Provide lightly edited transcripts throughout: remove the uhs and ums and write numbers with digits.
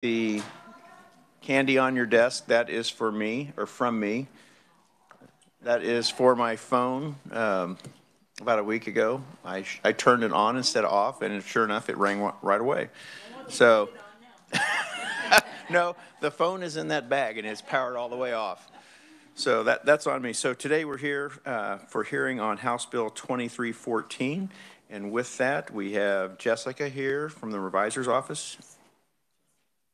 The candy on your desk, that is for me, or from me. That is for my phone. About a week ago, I turned it on instead of off, and sure enough, it rang right away. So, no, the phone is in that bag, and it's powered all the way off. So that's on me. So today we're here for hearing on House Bill 2314. And with that, we have Jessica here from the Revisor's Office.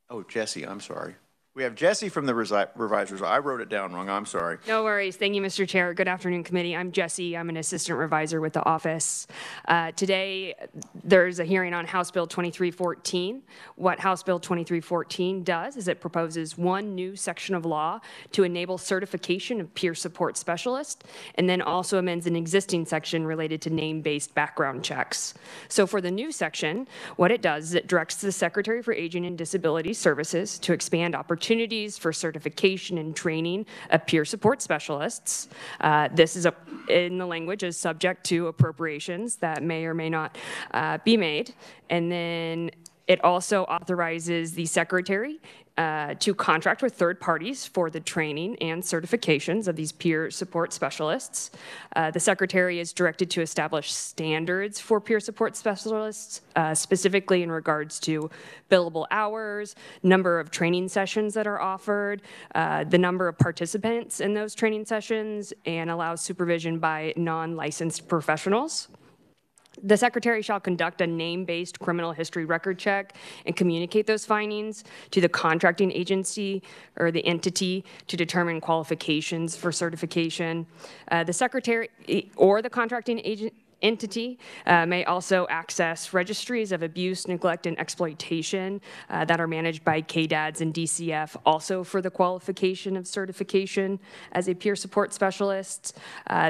Oh, Jesse, I'm sorry. We have Jesse from the Revisor's. I wrote it down wrong. I'm sorry. No worries. Thank you, Mr. Chair. Good afternoon, committee. I'm Jesse. I'm an assistant revisor with the office. Today, there's a hearing on House Bill 2314. What House Bill 2314 does is it proposes one new section of law to enable certification of peer support specialists, and then also amends an existing section related to name-based background checks. So for the new section, what it does is it directs the Secretary for Aging and Disability Services to expand opportunities for certification and training of peer support specialists. This is in the language is subject to appropriations that may or may not be made. And then it also authorizes the Secretary to contract with third parties for the training and certifications of these peer support specialists. The Secretary is directed to establish standards for peer support specialists, specifically in regards to billable hours, number of training sessions that are offered, the number of participants in those training sessions, and allows supervision by non-licensed professionals. The Secretary shall conduct a name-based criminal history record check and communicate those findings to the contracting agency or the entity to determine qualifications for certification. The Secretary or the contracting entity may also access registries of abuse, neglect, and exploitation that are managed by KDADS and DCF, also for the qualification of certification as a peer support specialist.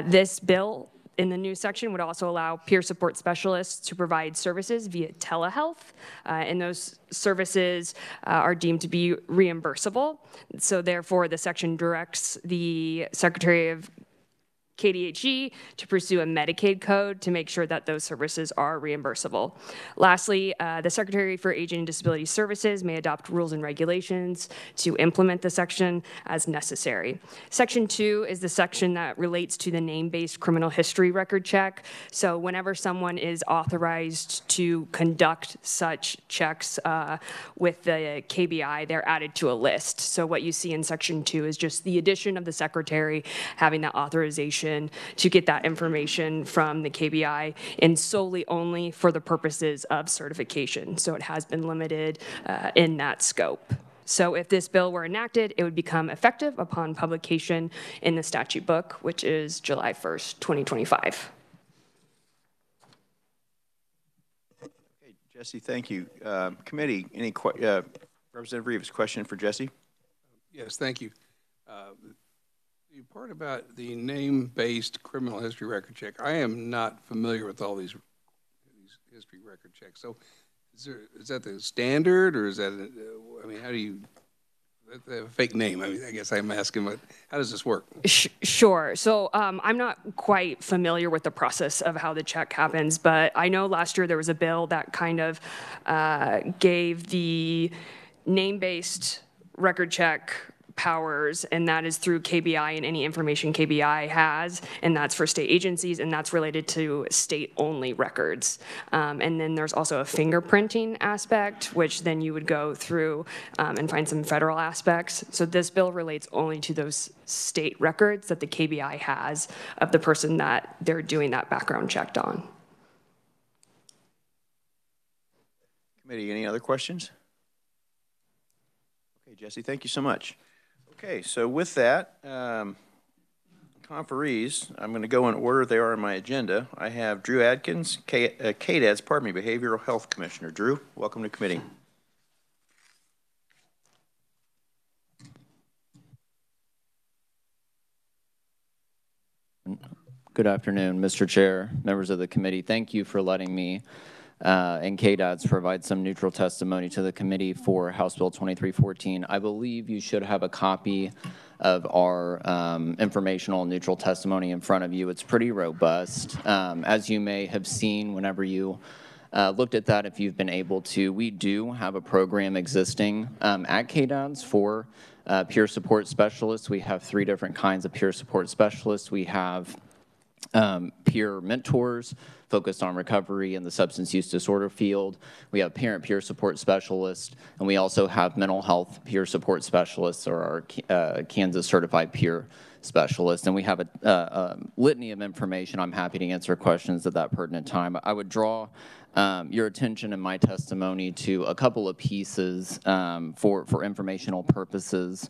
This bill in the new section would also allow peer support specialists to provide services via telehealth, and those services are deemed to be reimbursable. So therefore, the section directs the Secretary of KDHE to pursue a Medicaid code to make sure that those services are reimbursable. Lastly, the Secretary for Aging and Disability Services may adopt rules and regulations to implement the section as necessary. Section 2 is the section that relates to the name-based criminal history record check. So whenever someone is authorized to conduct such checks with the KBI, they're added to a list. So what you see in Section 2 is just the addition of the Secretary having that authorization to get that information from the KBI, and solely only for the purposes of certification. So it has been limited in that scope. So if this bill were enacted, it would become effective upon publication in the statute book, which is July 1st, 2025. Okay, Jesse, thank you. Committee, any Representative Reeves, question for Jesse? Yes, thank you. The part about the name-based criminal history record check, I am not familiar with all these history record checks. So is that the standard, or is that, I mean, how do you, a fake name? I mean, I guess I'm asking, but how does this work? Sure. So I'm not quite familiar with the process of how the check happens, but I know last year there was a bill that kind of gave the name-based record check powers, and that is through KBI and any information KBI has, and that's for state agencies, and that's related to state-only records. And then there's also a fingerprinting aspect, which then you would go through and find some federal aspects. So this bill relates only to those state records that the KBI has of the person that they're doing that background check on. Committee, any other questions? Okay, Jesse, thank you so much. Okay, so with that, conferees, I'm going to go in order they are on my agenda. I have Drew Adkins, KDADS, Behavioral Health Commissioner. Drew, welcome to committee. Good afternoon, Mr. Chair, members of the committee. Thank you for letting me and KDADS provide some neutral testimony to the committee for House Bill 2314. I believe you should have a copy of our informational neutral testimony in front of you. It's pretty robust. As you may have seen whenever you looked at that if you've been able to. We do have a program existing at KDADS for peer support specialists. We have 3 different kinds of peer support specialists. We have peer mentors focused on recovery in the substance use disorder field. We have parent peer support specialists, and we also have mental health peer support specialists, or our Kansas certified peer specialists. And we have a litany of information. I'm happy to answer questions at that pertinent time. I would draw your attention in my testimony to a couple of pieces for informational purposes.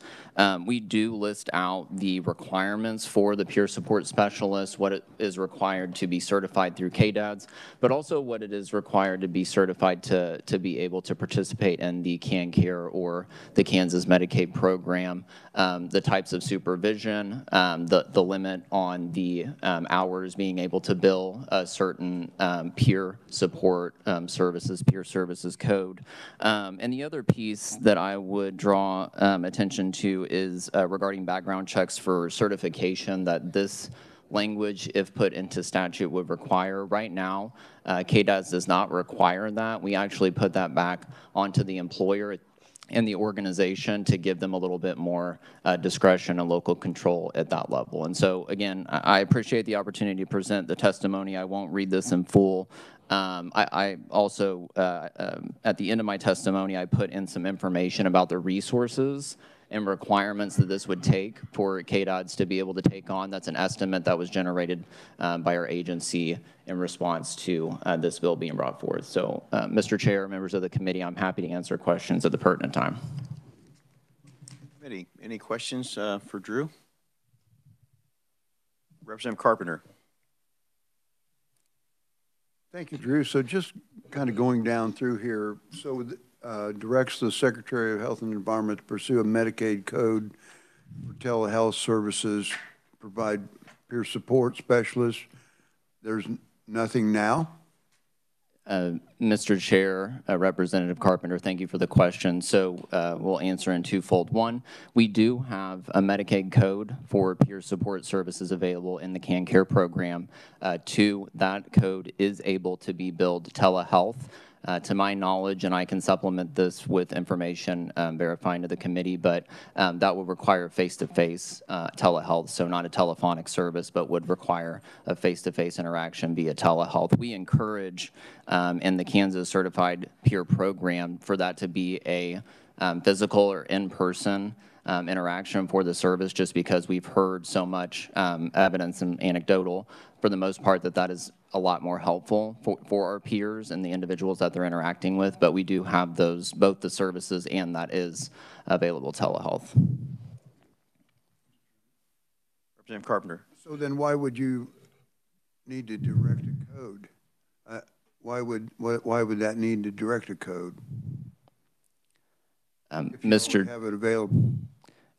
We do list out the requirements for the peer support specialist, what it is required to be certified through KDADS, but also what it is required to be certified to be able to participate in the CanCare or the Kansas Medicaid program, the types of supervision, the limit on the hours being able to bill a certain peer support services, peer services code. And the other piece that I would draw attention to is regarding background checks for certification that this language, if put into statute, would require. Right now, KDADS does not require that. We actually put that back onto the employer and the organization to give them a little bit more discretion and local control at that level. And so, again, I appreciate the opportunity to present the testimony. I won't read this in full. I also, at the end of my testimony, I put in some information about the resources and requirements that this would take for KDADS to be able to take on. That's an estimate that was generated by our agency in response to this bill being brought forth. So, Mr. Chair, members of the committee, I'm happy to answer questions at the pertinent time. Committee, any questions for Drew? Representative Carpenter. Thank you, Drew. So just kind of going down through here, so directs the Secretary of Health and Environment to pursue a Medicaid code for telehealth services, provide peer support specialists. There's nothing now? Mr. Chair, Representative Carpenter, thank you for the question. So we'll answer in twofold. One, we do have a Medicaid code for peer support services available in the CanCare program. 2, that code is able to be billed telehealth. To my knowledge, and I can supplement this with information verifying to the committee, but that would require face-to-face telehealth, so not a telephonic service, but would require a face-to-face interaction via telehealth. We encourage in the Kansas Certified Peer Program for that to be a physical or in-person interaction for the service, just because we've heard so much evidence and anecdotal, for the most part, that is a lot more helpful for our peers and the individuals that they're interacting with. But we do have those, both the services and that is available telehealth. Representative Carpenter. So then why would you need to direct a code? Why would that need to direct a code? If you don't have it available.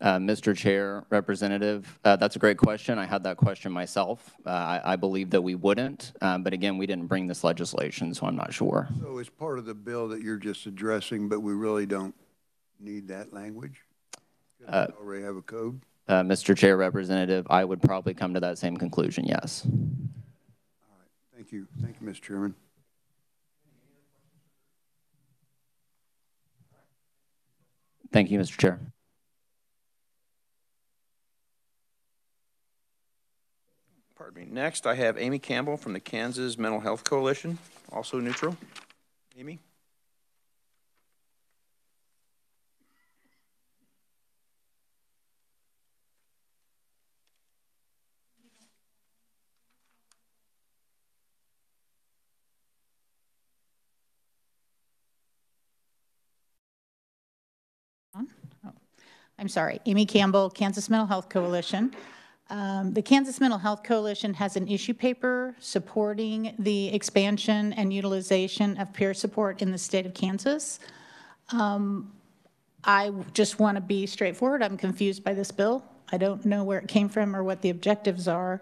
Mr. Chair, Representative, that's a great question. I had that question myself. I believe that we wouldn't, but again, we didn't bring this legislation, so I'm not sure. So it's part of the bill that you're just addressing, but we really don't need that language? We already have a code? Mr. Chair, Representative, I would probably come to that same conclusion, yes. All right. Thank you. Thank you, Mr. Chairman. Thank you, Mr. Chair. Pardon me. Next, I have Amy Campbell from the Kansas Mental Health Coalition, also neutral. Amy? I'm sorry, Amy Campbell, Kansas Mental Health Coalition. The Kansas Mental Health Coalition has an issue paper supporting the expansion and utilization of peer support in the state of Kansas. I just want to be straightforward. I'm confused by this bill. I don't know where it came from or what the objectives are.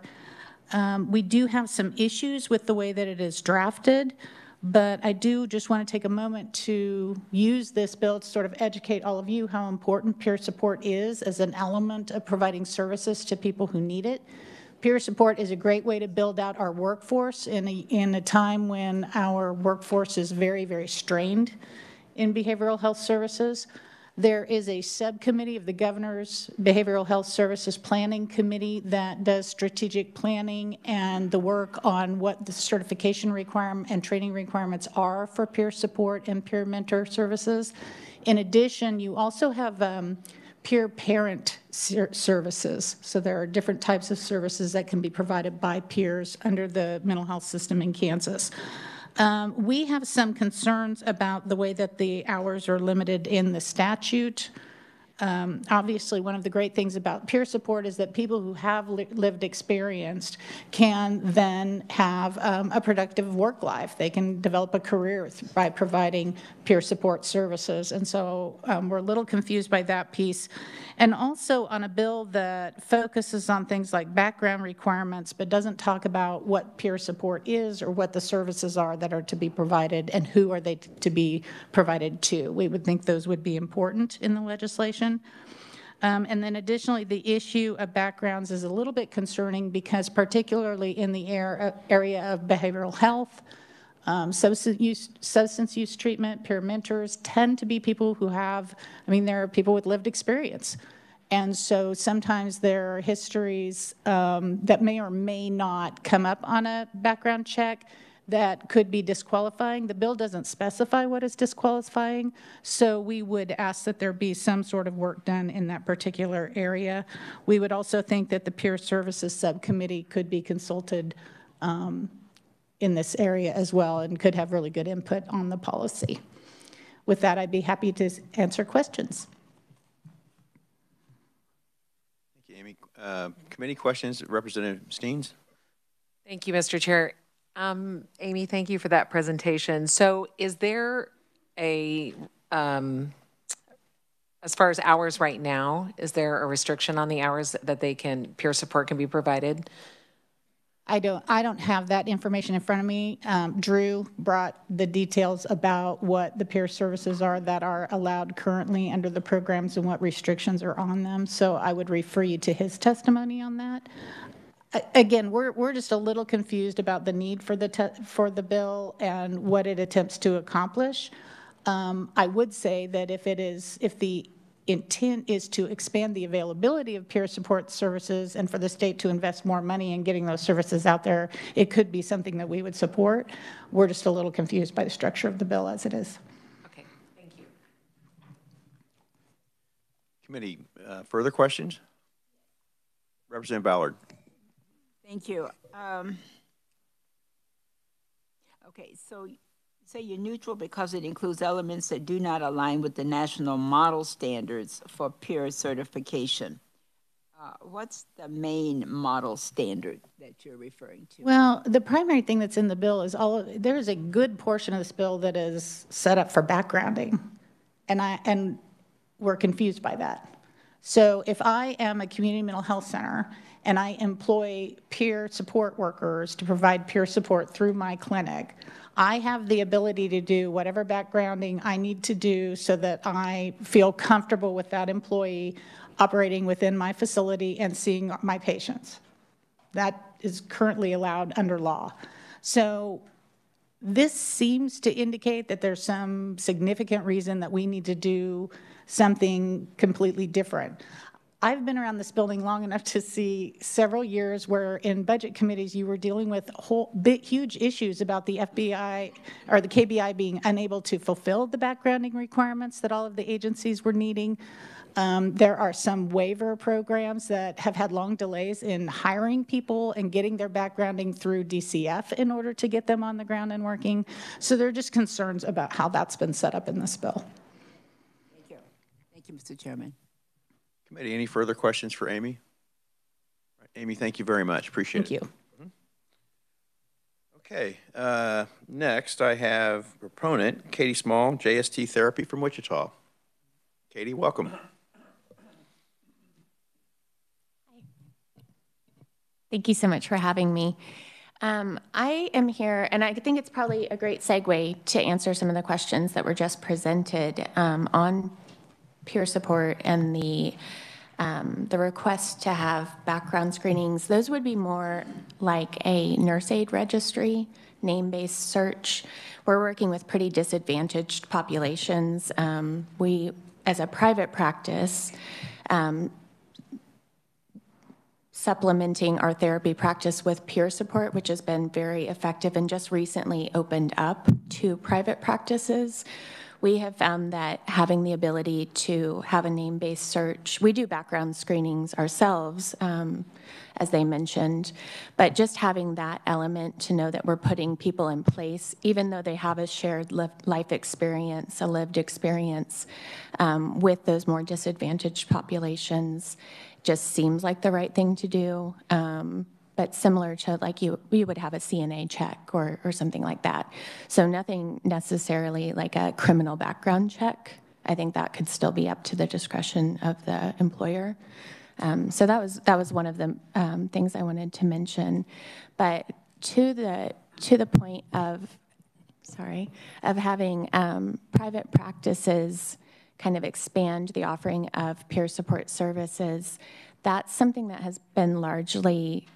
We do have some issues with the way that it is drafted, but I do just want to take a moment to use this bill to sort of educate all of you how important peer support is as an element of providing services to people who need it. Peer support is a great way to build out our workforce in a time when our workforce is very, very strained in behavioral health services. There is a subcommittee of the Governor's Behavioral Health Services Planning Committee that does strategic planning and the work on what the certification requirement and training requirements are for peer support and peer mentor services. In addition, you also have peer parent services. So there are different types of services that can be provided by peers under the mental health system in Kansas. We have some concerns about the way that the hours are limited in the statute. Obviously, one of the great things about peer support is that people who have lived experience can then have a productive work life. They can develop a career by providing peer support services. And so we're a little confused by that piece. And also on a bill that focuses on things like background requirements, but doesn't talk about what peer support is or what the services are that are to be provided and who are they to be provided to. We would think those would be important in the legislation. And then additionally, the issue of backgrounds is a little bit concerning because particularly in the area of behavioral health, substance use treatment, peer mentors tend to be people who have, there are people with lived experience. And so sometimes there are histories that may or may not come up on a background check that could be disqualifying. The bill doesn't specify what is disqualifying, so we would ask that there be some sort of work done in that particular area. We would also think that the Peer Services Subcommittee could be consulted in this area as well and could have really good input on the policy. With that, I'd be happy to answer questions. Thank you, Amy. Committee questions, Representative Steens. Thank you, Mr. Chair. Amy, thank you for that presentation. So is there a, as far as hours right now, is there a restriction on the hours that peer support can be provided? I don't have that information in front of me. Drew brought the details about what the peer services are that are allowed currently under the programs and what restrictions are on them. So I would refer you to his testimony on that. Again, we're just a little confused about the need for the bill and what it attempts to accomplish. I would say that if the intent is to expand the availability of peer support services and for the state to invest more money in getting those services out there, it could be something that we would support. We're just a little confused by the structure of the bill as it is. Okay, thank you. Committee, further questions? Representative Ballard. Thank you. Okay, so say you're neutral because it includes elements that do not align with the national model standards for peer certification. What's the main model standard that you're referring to? Well, the primary thing that's in the bill is there's a good portion of this bill that is set up for backgrounding, and we're confused by that. So if I am a community mental health center and I employ peer support workers to provide peer support through my clinic, I have the ability to do whatever backgrounding I need to do so that I feel comfortable with that employee operating within my facility and seeing my patients. That is currently allowed under law. So this seems to indicate that there's some significant reason that we need to do something completely different. I've been around this building long enough to see several years where in budget committees you were dealing with huge issues about the FBI or the KBI being unable to fulfill the backgrounding requirements that all of the agencies were needing. There are some waiver programs that have had long delays in hiring people and getting their backgrounding through DCF in order to get them on the ground and working. So there are just concerns about how that's been set up in this bill. Thank you. Thank you, Mr. Chairman. Committee, any further questions for Amy? Right, Amy, thank you very much. Appreciate it. Thank you. Okay, next I have proponent Katie Small, JST Therapy from Wichita. Katie, welcome. Thank you so much for having me. I am here, and I think it's probably a great segue to answer some of the questions that were just presented on peer support and the The request to have background screenings, those would be more like a nurse aid registry, name-based search. We're working with pretty disadvantaged populations. We, as a private practice, supplementing our therapy practice with peer support, which has been very effective and just recently opened up to private practices. We have found that having the ability to have a name-based search, we do background screenings ourselves, as they mentioned, but just having that element to know that we're putting people in place, even though they have a shared life experience, a lived experience with those more disadvantaged populations, just seems like the right thing to do. But similar to like you would have a CNA check or something like that. So nothing necessarily like a criminal background check. I think that could still be up to the discretion of the employer. So that was one of the things I wanted to mention. But to the point of having private practices kind of expand the offering of peer support services, that's something that has been largely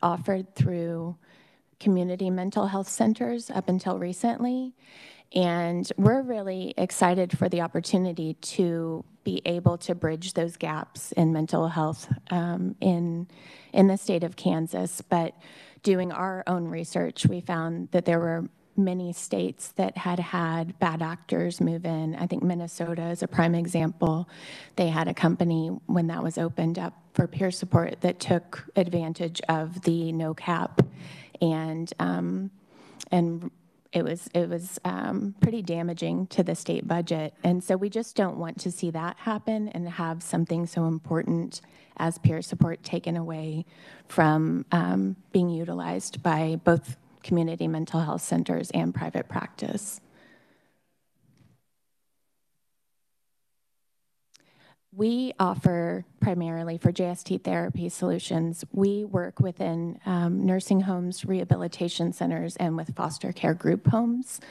offered through community mental health centers up until recently. And we're really excited for the opportunity to be able to bridge those gaps in mental health in the state of Kansas. But doing our own research, we found that there were many states that had bad actors move in. I think Minnesota is a prime example. They had a company when that was opened up for peer support that took advantage of the no cap, and it was pretty damaging to the state budget. And so we just don't want to see that happen and have something so important as peer support taken away from being utilized by both community mental health centers and private practice. We offer primarily for JST Therapy Solutions, we work within nursing homes, rehabilitation centers, and with foster care group homes.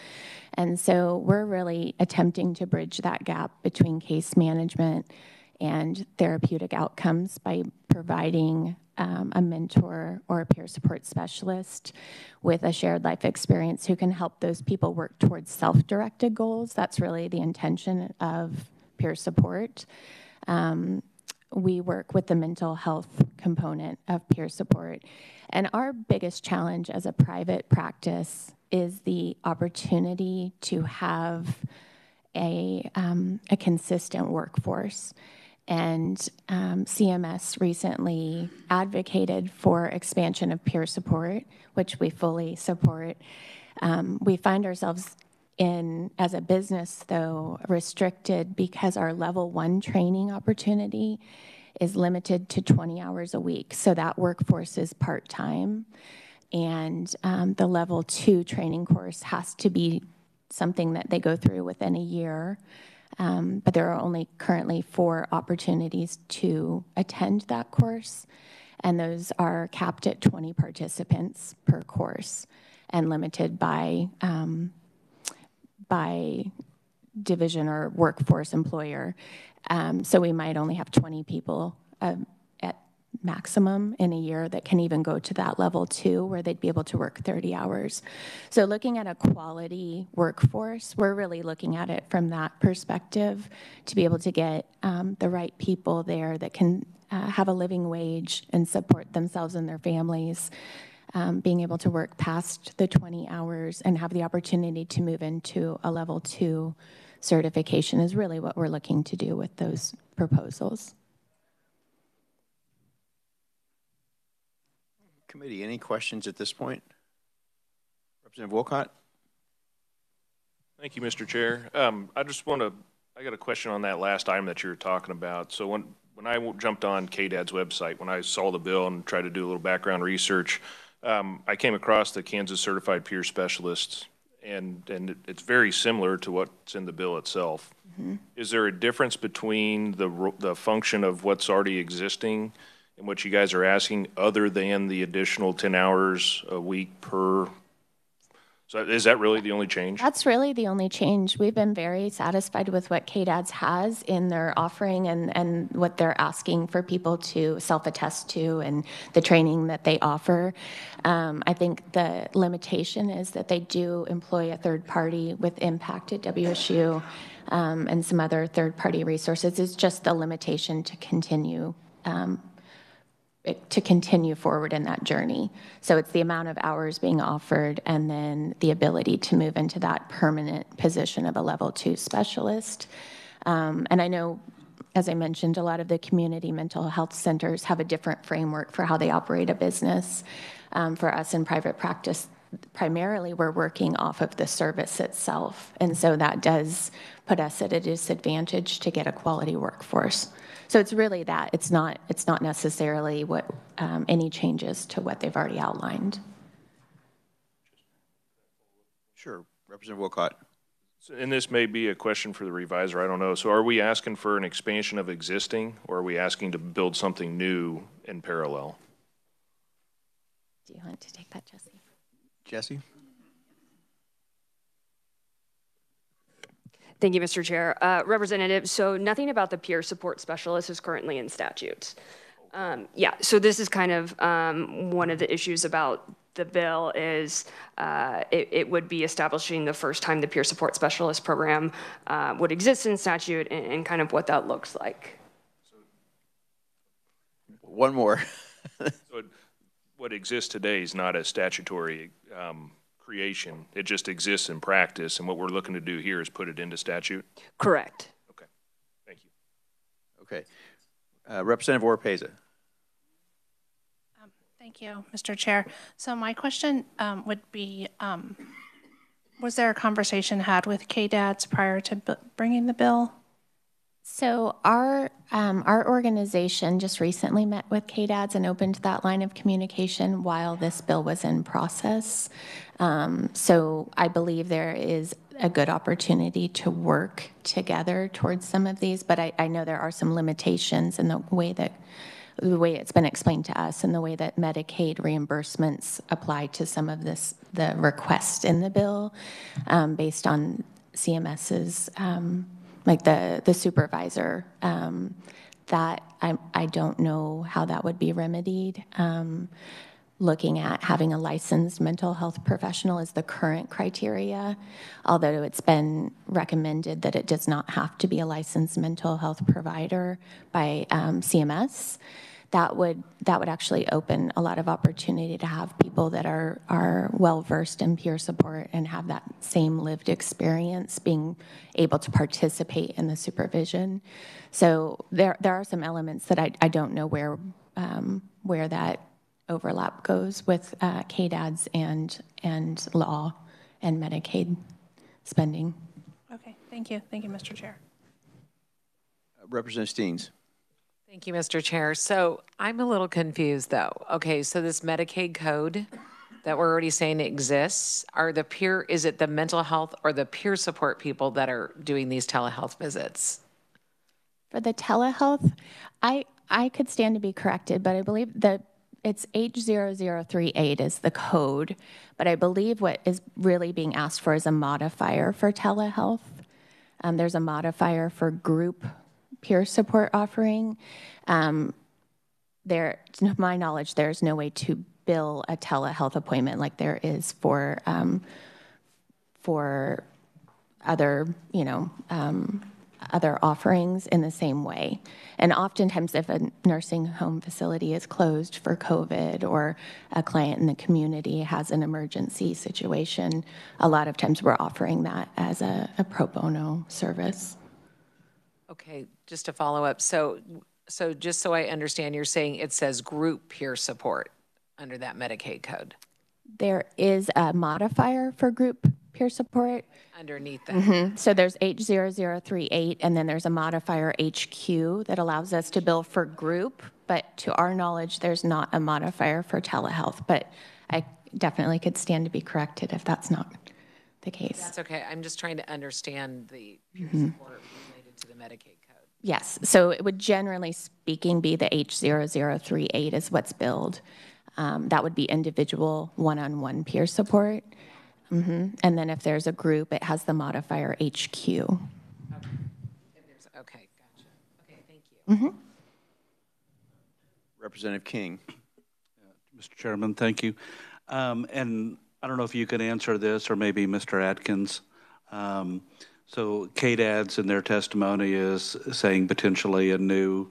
And so we're really attempting to bridge that gap between case management and therapeutic outcomes by providing a mentor or a peer support specialist with a shared life experience who can help those people work towards self-directed goals. That's really the intention of peer support. We work with the mental health component of peer support. And our biggest challenge as a private practice is the opportunity to have a consistent workforce. And CMS recently advocated for expansion of peer support, which we fully support. We find ourselves as a business, though, restricted because our level 1 training opportunity is limited to 20 hours a week. So that workforce is part-time. And the level 2 training course has to be something that they go through within a year. But there are only currently 4 opportunities to attend that course, and those are capped at 20 participants per course and limited by division or workforce employer. So we might only have 20 people at maximum in a year that can even go to that level 2 where they'd be able to work 30 hours. So looking at a quality workforce, we're really looking at it from that perspective to be able to get the right people there that can have a living wage and support themselves and their families, being able to work past the 20 hours and have the opportunity to move into a level 2 certification is really what we're looking to do with those proposals. Committee, any questions at this point? Representative Wolcott? Thank you, Mr. Chair. I got a question on that last item that you were talking about. So when I jumped on KDAD's website, when I saw the bill and tried to do a little background research, I came across the Kansas Certified Peer Specialists, and it's very similar to what's in the bill itself. Mm-hmm. Is there a difference between the function of what's already existing and what you guys are asking other than the additional 10 hours a week per So is that really the only change? That's really the only change. We've been very satisfied with what KDADS has in their offering and what they're asking for people to self-attest to and the training that they offer. I think the limitation is that they do employ a third party with Impact at WSU and some other third-party resources. It's just the limitation to continue forward in that journey. So it's the amount of hours being offered and then the ability to move into that permanent position of a level 2 specialist. And I know, as I mentioned, a lot of the community mental health centers have a different framework for how they operate a business. For us in private practice, primarily we're working off of the service itself. And so that does put us at a disadvantage to get a quality workforce. So it's really that. It's not necessarily what any changes to what they've already outlined. Sure. Representative Wilcott. So, and this may be a question for the revisor, I don't know. So are we asking for an expansion of existing, or are we asking to build something new in parallel? Do you want to take that, Jesse? Jesse? Thank you, Mr. Chair. Representative, so nothing about the peer support specialist is currently in statutes. Yeah, so this is kind of one of the issues about the bill is it would be establishing the first time the peer support specialist program would exist in statute and kind of what that looks like. One more. So what exists today is not a statutory creation. It just exists in practice, and what we're looking to do here is put it into statute? Correct. Okay, thank you. Okay. Representative Oropeza. Thank you, Mr. Chair. So my question would be, was there a conversation had with KDADS prior to bringing the bill? So our organization just recently met with KDADS and opened that line of communication while this bill was in process. So I believe there is a good opportunity to work together towards some of these, but I know there are some limitations in the way it's been explained to us and the way that Medicaid reimbursements apply to some of the requests in the bill based on CMS's like the supervisor, that I don't know how that would be remedied. Looking at having a licensed mental health professional is the current criteria, although it's been recommended that it does not have to be a licensed mental health provider by CMS. That would actually open a lot of opportunity to have people that are well-versed in peer support and have that same lived experience being able to participate in the supervision. So there are some elements that I don't know where that overlap goes with KDADS and law and Medicaid spending. Okay, thank you. Thank you, Mr. Chair. Representative Steens. Thank you, Mr. Chair. So I'm a little confused, though. Okay, so this Medicaid code that we're already saying exists, is it the mental health or the peer support people that are doing these telehealth visits? For the telehealth, I could stand to be corrected, but I believe that it's H0038 is the code, but I believe what is really being asked for is a modifier for telehealth. There's a modifier for group peer support offering. To my knowledge, there's no way to bill a telehealth appointment like there is for other, other offerings in the same way. And oftentimes if a nursing home facility is closed for COVID or a client in the community has an emergency situation, a lot of times we're offering that as a pro bono service. Okay, just to follow up. So just so I understand, you're saying it says group peer support under that Medicaid code? There is a modifier for group peer support. Underneath that. Mm-hmm. So there's H0038, and then there's a modifier HQ that allows us to bill for group, but to our knowledge, there's not a modifier for telehealth, but I definitely could stand to be corrected if that's not the case. That's okay. I'm just trying to understand the peer support related to the Medicaid code. Yes, so it would generally speaking be the H0038 is what's billed. That would be individual one-on-one peer support. And then if there's a group, it has the modifier HQ. Okay, gotcha. Okay, thank you. Representative King. Mr. Chairman, thank you. And I don't know if you could answer this, or maybe Mr. Atkins. So KDAD's in their testimony is saying potentially a new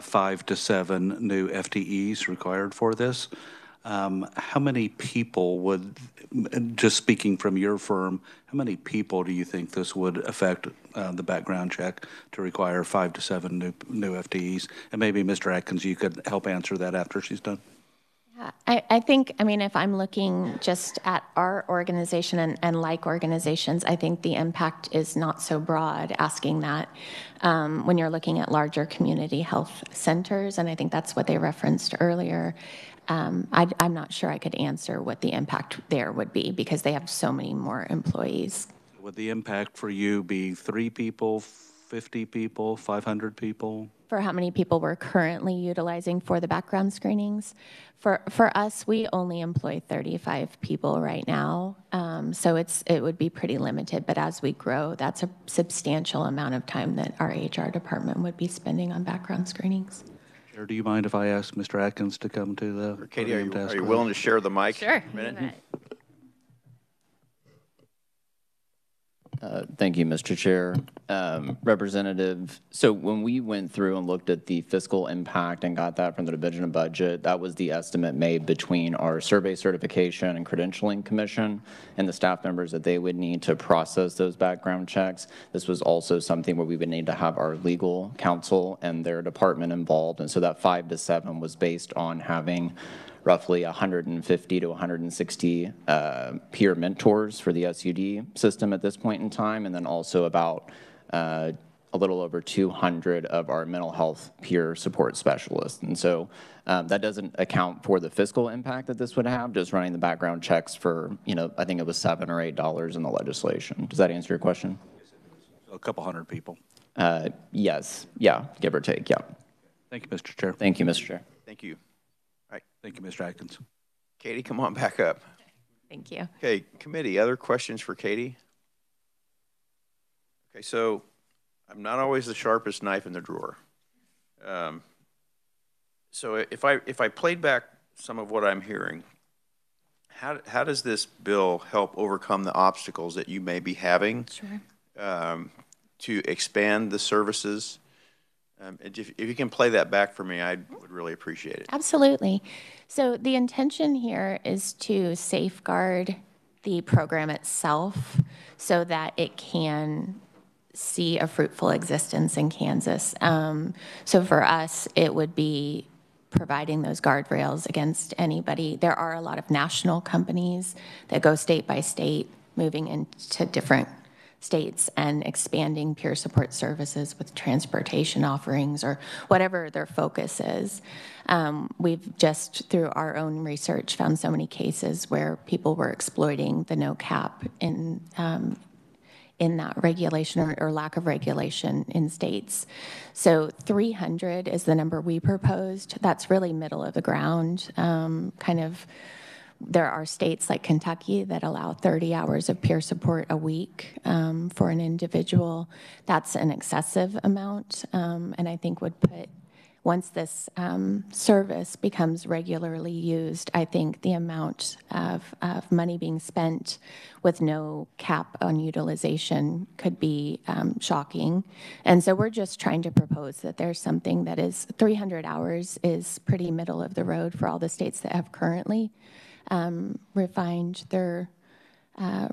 5 to 7 new FTEs required for this. How many people would, just speaking from your firm, how many people do you think this would affect the background check to require 5 to 7 new FTEs? And maybe Mr. Atkins, you could help answer that after she's done. I think, I mean, if I'm looking just at our organization and like organizations, I think the impact is not so broad asking that when you're looking at larger community health centers, and I think that's what they referenced earlier. I'm not sure I could answer what the impact there would be because they have so many more employees. Would the impact for you be 3 people, 50 people, 500 people? For how many people we're currently utilizing for the background screenings. For us, we only employ 35 people right now, so it would be pretty limited, but as we grow, that's a substantial amount of time that our HR department would be spending on background screenings. Chair, do you mind if I ask Mr. Atkins to come to the Katie, are you willing to share the mic? Sure. For a minute? Thank you, Mr. Chair. Representative, so when we went through and looked at the fiscal impact and got that from the Division of Budget, that was the estimate made between our survey certification and credentialing commission and the staff members that they would need to process those background checks. This was also something where we would need to have our legal counsel and their department involved. And so that 5 to 7 was based on having roughly 150 to 160 peer mentors for the SUD system at this point in time, and then also about a little over 200 of our mental health peer support specialists. And so that doesn't account for the fiscal impact that this would have, just running the background checks for, I think it was $7 or $8 in the legislation. Does that answer your question? A couple hundred people. Yes. Yeah, give or take, yeah. Thank you, Mr. Chair. Thank you, Mr. Chair. Thank you. All right. Thank you, Mr. Atkins. Katie, come on back up. Thank you. Okay, committee, other questions for Katie? Okay, so I'm not always the sharpest knife in the drawer. So if I played back some of what I'm hearing, how does this bill help overcome the obstacles that you may be having? Sure. To expand the services? If you can play that back for me, I would really appreciate it. Absolutely. So the intention here is to safeguard the program itself so that it can see a fruitful existence in Kansas. So for us, it would be providing those guardrails against anybody. There are a lot of national companies that go state by state, moving into different states and expanding peer support services with transportation offerings or whatever their focus is. We've just, through our own research, found so many cases where people were exploiting the no cap in that regulation or lack of regulation in states. So 300 is the number we proposed. That's really middle of the ground, kind of. There are states like Kentucky that allow 30 hours of peer support a week for an individual. That's an excessive amount, and I think would put, once this service becomes regularly used, I think the amount of money being spent with no cap on utilization could be shocking. And so we're just trying to propose that there's something that is 300 hours is pretty middle of the road for all the states that have currently refined their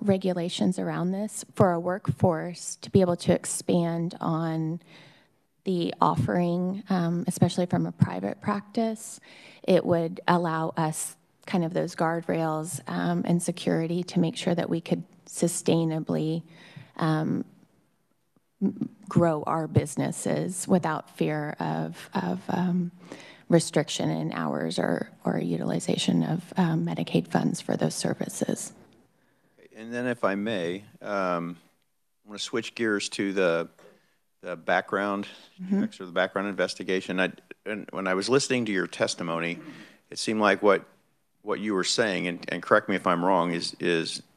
regulations around this. For a workforce to be able to expand on the offering, especially from a private practice, it would allow us kind of those guardrails and security to make sure that we could sustainably grow our businesses without fear of restriction in hours or utilization of Medicaid funds for those services. And then if I may, I'm going to switch gears to the background checks or the background investigation. And when I was listening to your testimony, it seemed like what what you were saying, and correct me if I'm wrong,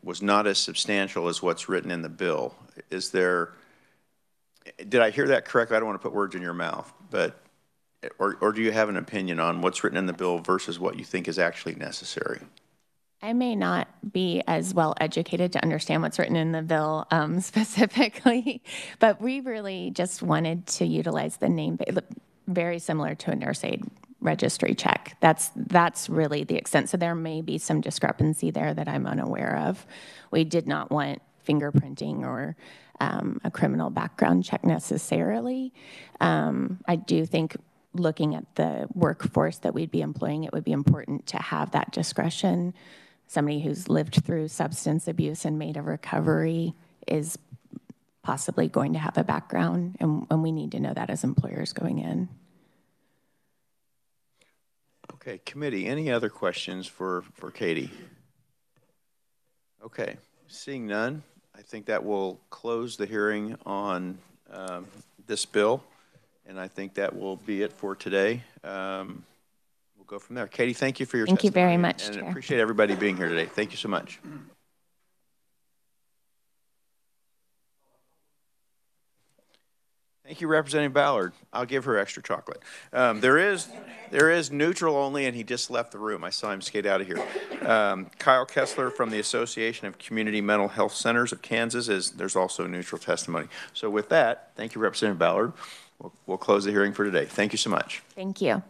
was not as substantial as what's written in the bill. Is there, did I hear that correctly? I don't want to put words in your mouth, but, or do you have an opinion on what's written in the bill versus what you think is actually necessary? I may not be as well educated to understand what's written in the bill specifically, but we really just wanted to utilize the name, very similar to a nurse aid registry check. That's really the extent. So there may be some discrepancy there that I'm unaware of. We did not want fingerprinting or a criminal background check necessarily. I do think looking at the workforce that we'd be employing, it would be important to have that discretion. Somebody who's lived through substance abuse and made a recovery is possibly going to have a background, and we need to know that as employers going in. Okay, committee, any other questions for Katie? Okay, seeing none, I think that will close the hearing on this bill, and I think that will be it for today. We'll go from there. Katie, thank you for your testimony. Thank you very much, and Chair. Appreciate everybody being here today. Thank you so much. Thank you, Representative Ballard. I'll give her extra chocolate. There is neutral only, and he just left the room. I saw him skate out of here. Kyle Kessler from the Association of Community Mental Health Centers of Kansas there's also neutral testimony. So with that, thank you, Representative Ballard. We'll close the hearing for today. Thank you so much. Thank you.